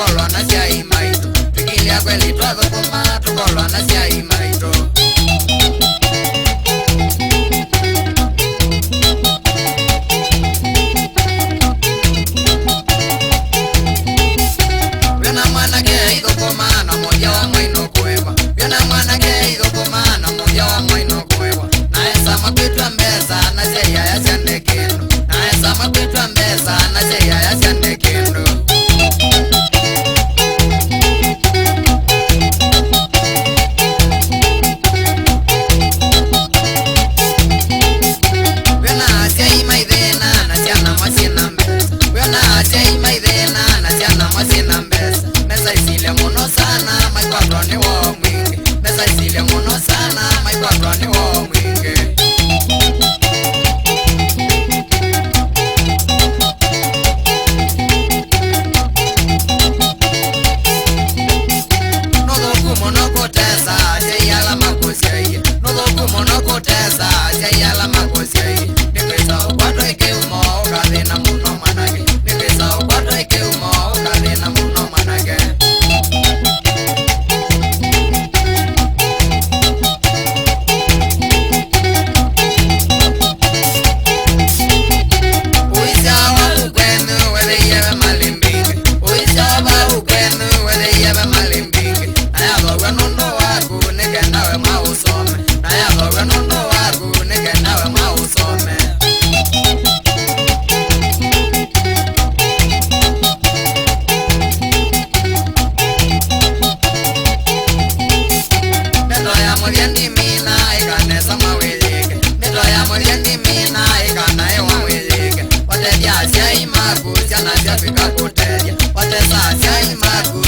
tukolwa na cia maito tukilia kweli twathukuma tukolwa na cia maito Wena mwana ke ithukuma na moja wa mwaino kweva Wena mwana ke ithukuma na moja wa mwaino kweva Naesa makwitwa mbesa na cia ya ciande kindu Naesa makwitwa mbesa na cia ya ciande kindu Wena cia maithina na ciana macina mbesa Wena cia maithina na ciana macina mbesa Mesa isile muno sana maikwatwa ni wo mwingi Mesa isile muno sana maikwatwa ni wo mwingi Nothuku muno kutesa ciala makuciai Nothuku muno kutesa ciala makuciai Nikwisa ukwatwa ikiumo ukathina muno mwanake Nikwisa ukwatwa ikiumo ukathina muno mwanake Uisa wa ukwenu wetheyewe malimbingi Uisa wa ukwenu wetheyewe malimbingi Nayathowe nundu waku nikendawe mausome Nayathowe nundu waku nikendawe mausome Mendo ya muriendi mina ikanesa mawilike Mendo ya muriendi mina ikana ewa wilike Watethia cia imaku ciana ciafika kuteria Watesa cia imaku